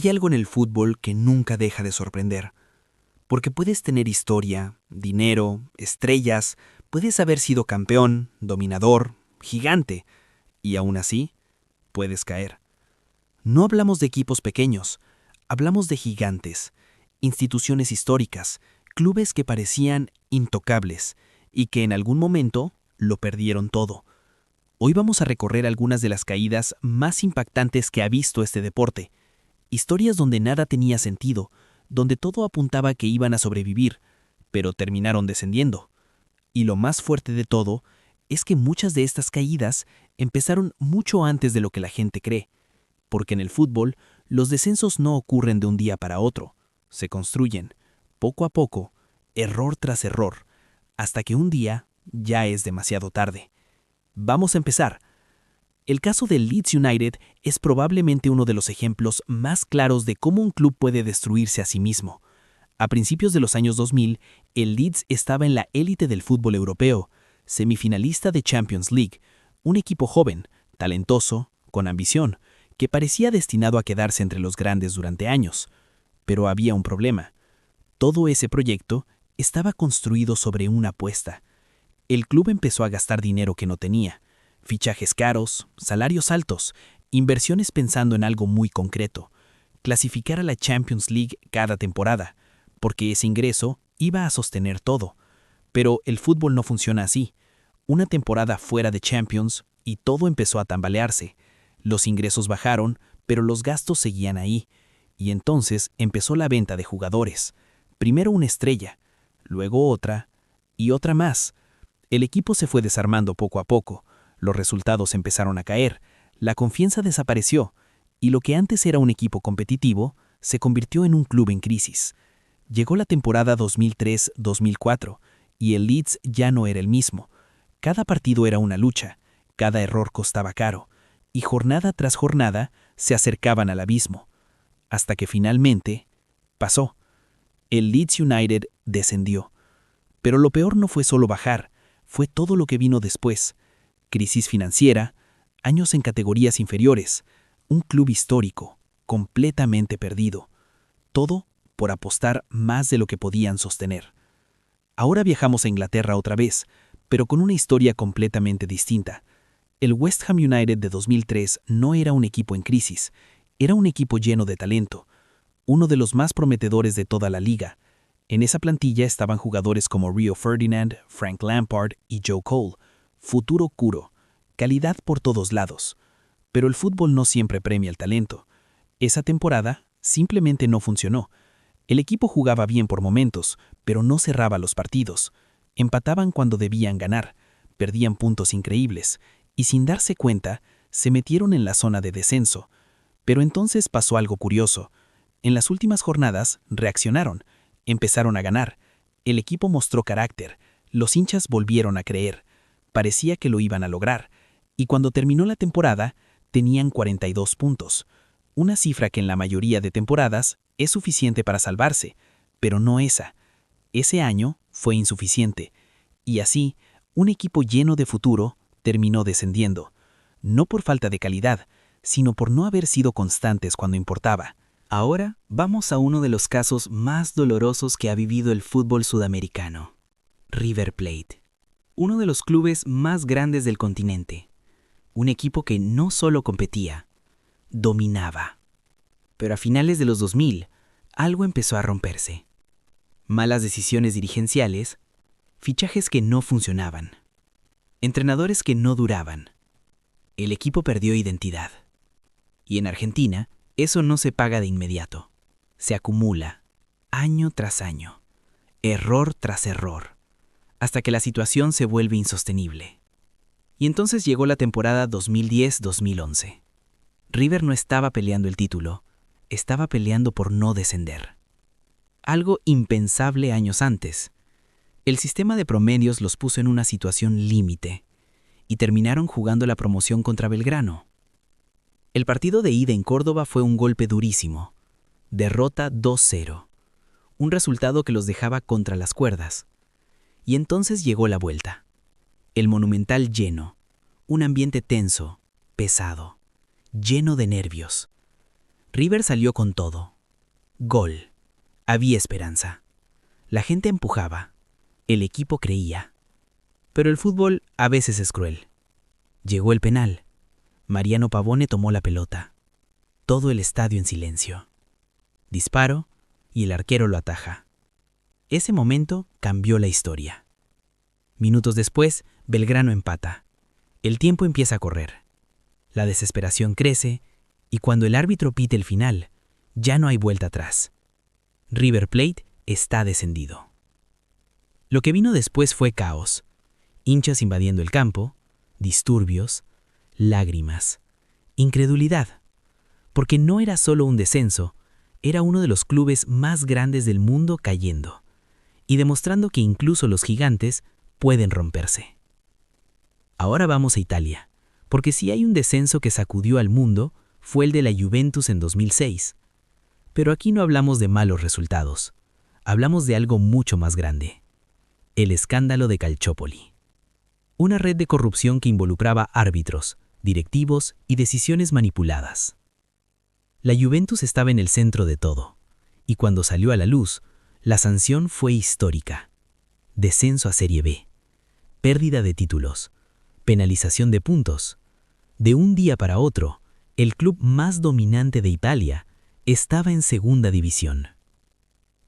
Hay algo en el fútbol que nunca deja de sorprender, porque puedes tener historia, dinero, estrellas, puedes haber sido campeón, dominador, gigante, y aún así, puedes caer. No hablamos de equipos pequeños, hablamos de gigantes, instituciones históricas, clubes que parecían intocables y que en algún momento lo perdieron todo. Hoy vamos a recorrer algunas de las caídas más impactantes que ha visto este deporte. Historias donde nada tenía sentido, donde todo apuntaba que iban a sobrevivir, pero terminaron descendiendo. Y lo más fuerte de todo es que muchas de estas caídas empezaron mucho antes de lo que la gente cree, porque en el fútbol los descensos no ocurren de un día para otro, se construyen, poco a poco, error tras error, hasta que un día ya es demasiado tarde. Vamos a empezar. El caso del Leeds United es probablemente uno de los ejemplos más claros de cómo un club puede destruirse a sí mismo. A principios de los años 2000, el Leeds estaba en la élite del fútbol europeo, semifinalista de Champions League, un equipo joven, talentoso, con ambición, que parecía destinado a quedarse entre los grandes durante años. Pero había un problema. Todo ese proyecto estaba construido sobre una apuesta. El club empezó a gastar dinero que no tenía. Fichajes caros, salarios altos, inversiones pensando en algo muy concreto, clasificar a la Champions League cada temporada, porque ese ingreso iba a sostener todo. Pero el fútbol no funciona así. Una temporada fuera de Champions y todo empezó a tambalearse. Los ingresos bajaron, pero los gastos seguían ahí. Y entonces empezó la venta de jugadores. Primero una estrella, luego otra y otra más. El equipo se fue desarmando poco a poco. Los resultados empezaron a caer, la confianza desapareció, y lo que antes era un equipo competitivo se convirtió en un club en crisis. Llegó la temporada 2003-2004, y el Leeds ya no era el mismo. Cada partido era una lucha, cada error costaba caro, y jornada tras jornada se acercaban al abismo. Hasta que finalmente pasó. El Leeds United descendió. Pero lo peor no fue solo bajar, fue todo lo que vino después. Crisis financiera, años en categorías inferiores, un club histórico, completamente perdido. Todo por apostar más de lo que podían sostener. Ahora viajamos a Inglaterra otra vez, pero con una historia completamente distinta. El West Ham United de 2003 no era un equipo en crisis, era un equipo lleno de talento, uno de los más prometedores de toda la liga. En esa plantilla estaban jugadores como Rio Ferdinand, Frank Lampard y Joe Cole. Futuro puro, calidad por todos lados. Pero el fútbol no siempre premia el talento. Esa temporada simplemente no funcionó. El equipo jugaba bien por momentos, pero no cerraba los partidos. Empataban cuando debían ganar, perdían puntos increíbles, y sin darse cuenta, se metieron en la zona de descenso. Pero entonces pasó algo curioso. En las últimas jornadas reaccionaron, empezaron a ganar. El equipo mostró carácter, los hinchas volvieron a creer. Parecía que lo iban a lograr, y cuando terminó la temporada, tenían 42 puntos, una cifra que en la mayoría de temporadas es suficiente para salvarse, pero no esa. Ese año fue insuficiente, y así, un equipo lleno de futuro terminó descendiendo, no por falta de calidad, sino por no haber sido constantes cuando importaba. Ahora vamos a uno de los casos más dolorosos que ha vivido el fútbol sudamericano: River Plate. Uno de los clubes más grandes del continente. Un equipo que no solo competía, dominaba. Pero a finales de los 2000, algo empezó a romperse. Malas decisiones dirigenciales, fichajes que no funcionaban, entrenadores que no duraban. El equipo perdió identidad. Y en Argentina, eso no se paga de inmediato. Se acumula, año tras año, error tras error, hasta que la situación se vuelve insostenible. Y entonces llegó la temporada 2010-2011. River no estaba peleando el título, estaba peleando por no descender. Algo impensable años antes. El sistema de promedios los puso en una situación límite, y terminaron jugando la promoción contra Belgrano. El partido de ida en Córdoba fue un golpe durísimo. Derrota 2-0, un resultado que los dejaba contra las cuerdas. Y entonces llegó la vuelta. El Monumental lleno, un ambiente tenso, pesado, lleno de nervios. River salió con todo. Gol. Había esperanza. La gente empujaba. El equipo creía. Pero el fútbol a veces es cruel. Llegó el penal. Mariano Pavone tomó la pelota. Todo el estadio en silencio. Disparo y el arquero lo ataja. Ese momento cambió la historia. Minutos después, Belgrano empata. El tiempo empieza a correr. La desesperación crece y cuando el árbitro pite el final, ya no hay vuelta atrás. River Plate está descendido. Lo que vino después fue caos. Hinchas invadiendo el campo, disturbios, lágrimas, incredulidad. Porque no era solo un descenso, era uno de los clubes más grandes del mundo cayendo, y demostrando que incluso los gigantes pueden romperse. Ahora vamos a Italia, porque si hay un descenso que sacudió al mundo, fue el de la Juventus en 2006. Pero aquí no hablamos de malos resultados, hablamos de algo mucho más grande. El escándalo de Calciopoli. Una red de corrupción que involucraba árbitros, directivos y decisiones manipuladas. La Juventus estaba en el centro de todo, y cuando salió a la luz, la sanción fue histórica. Descenso a Serie B, pérdida de títulos, penalización de puntos. De un día para otro, el club más dominante de Italia estaba en segunda división.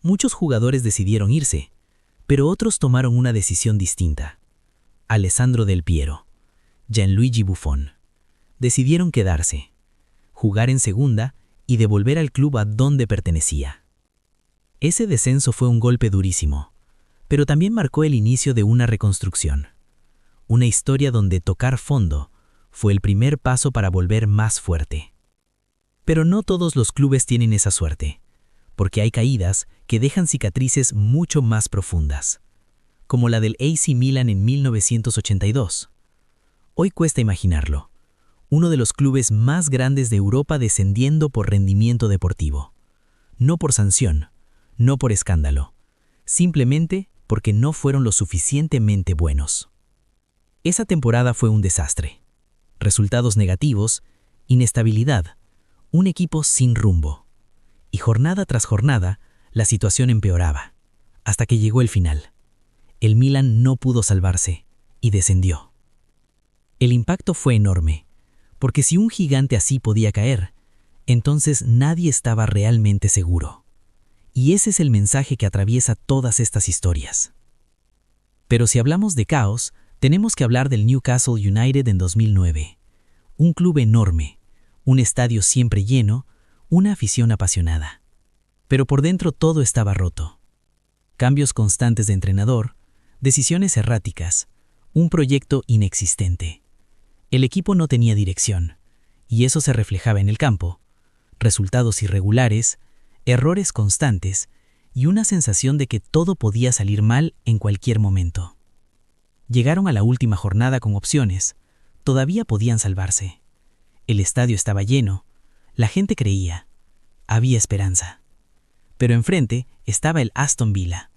Muchos jugadores decidieron irse, pero otros tomaron una decisión distinta. Alessandro Del Piero, Gianluigi Buffon, decidieron quedarse, jugar en segunda y devolver al club a donde pertenecía. Ese descenso fue un golpe durísimo, pero también marcó el inicio de una reconstrucción. Una historia donde tocar fondo fue el primer paso para volver más fuerte. Pero no todos los clubes tienen esa suerte, porque hay caídas que dejan cicatrices mucho más profundas, como la del AC Milan en 1982. Hoy cuesta imaginarlo, uno de los clubes más grandes de Europa descendiendo por rendimiento deportivo. No por sanción, no por escándalo, simplemente porque no fueron lo suficientemente buenos. Esa temporada fue un desastre. Resultados negativos, inestabilidad, un equipo sin rumbo. Y jornada tras jornada, la situación empeoraba, hasta que llegó el final. El Milan no pudo salvarse y descendió. El impacto fue enorme, porque si un gigante así podía caer, entonces nadie estaba realmente seguro. Y ese es el mensaje que atraviesa todas estas historias. Pero si hablamos de caos, tenemos que hablar del Newcastle United en 2009. Un club enorme, un estadio siempre lleno, una afición apasionada. Pero por dentro todo estaba roto. Cambios constantes de entrenador, decisiones erráticas, un proyecto inexistente. El equipo no tenía dirección, y eso se reflejaba en el campo. Resultados irregulares, errores constantes y una sensación de que todo podía salir mal en cualquier momento. Llegaron a la última jornada con opciones, todavía podían salvarse. El estadio estaba lleno, la gente creía, había esperanza. Pero enfrente estaba el Aston Villa,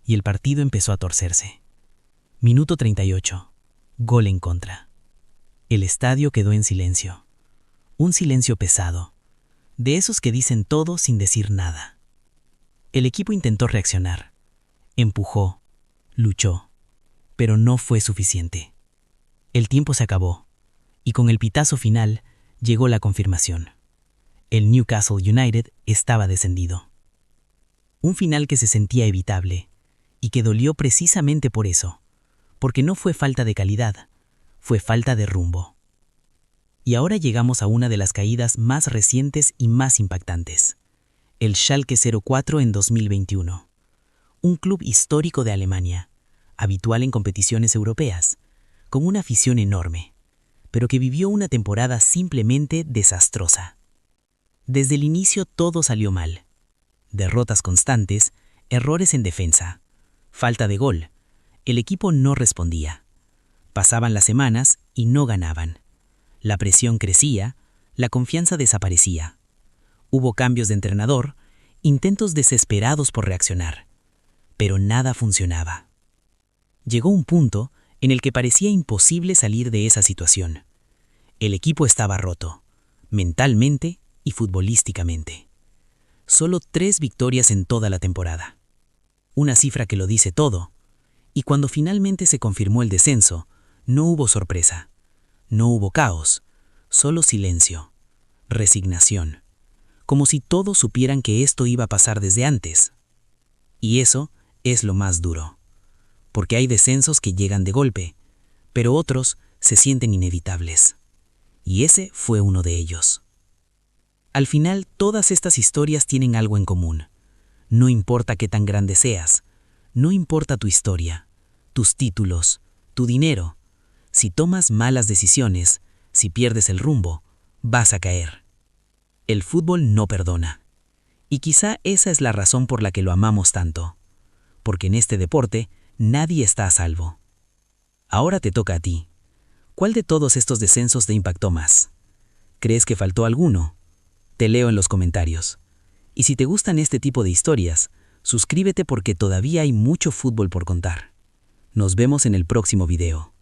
y el partido empezó a torcerse. Minuto 38, gol en contra. El estadio quedó en silencio. Un silencio pesado, de esos que dicen todo sin decir nada. El equipo intentó reaccionar. Empujó, luchó, pero no fue suficiente. El tiempo se acabó, y con el pitazo final llegó la confirmación. El Newcastle United estaba descendido. Un final que se sentía evitable, y que dolió precisamente por eso, porque no fue falta de calidad, fue falta de rumbo. Y ahora llegamos a una de las caídas más recientes y más impactantes. El Schalke 04 en 2021. Un club histórico de Alemania, habitual en competiciones europeas, con una afición enorme, pero que vivió una temporada simplemente desastrosa. Desde el inicio todo salió mal. Derrotas constantes, errores en defensa, falta de gol. El equipo no respondía. Pasaban las semanas y no ganaban. La presión crecía, la confianza desaparecía. Hubo cambios de entrenador, intentos desesperados por reaccionar, pero nada funcionaba. Llegó un punto en el que parecía imposible salir de esa situación. El equipo estaba roto, mentalmente y futbolísticamente. Solo 3 victorias en toda la temporada. Una cifra que lo dice todo. Y cuando finalmente se confirmó el descenso, no hubo sorpresa. No hubo caos, solo silencio, resignación. Como si todos supieran que esto iba a pasar desde antes. Y eso es lo más duro. Porque hay descensos que llegan de golpe, pero otros se sienten inevitables. Y ese fue uno de ellos. Al final, todas estas historias tienen algo en común. No importa qué tan grande seas, no importa tu historia, tus títulos, tu dinero. Si tomas malas decisiones, si pierdes el rumbo, vas a caer. El fútbol no perdona. Y quizá esa es la razón por la que lo amamos tanto. Porque en este deporte nadie está a salvo. Ahora te toca a ti. ¿Cuál de todos estos descensos te impactó más? ¿Crees que faltó alguno? Te leo en los comentarios. Y si te gustan este tipo de historias, suscríbete porque todavía hay mucho fútbol por contar. Nos vemos en el próximo video.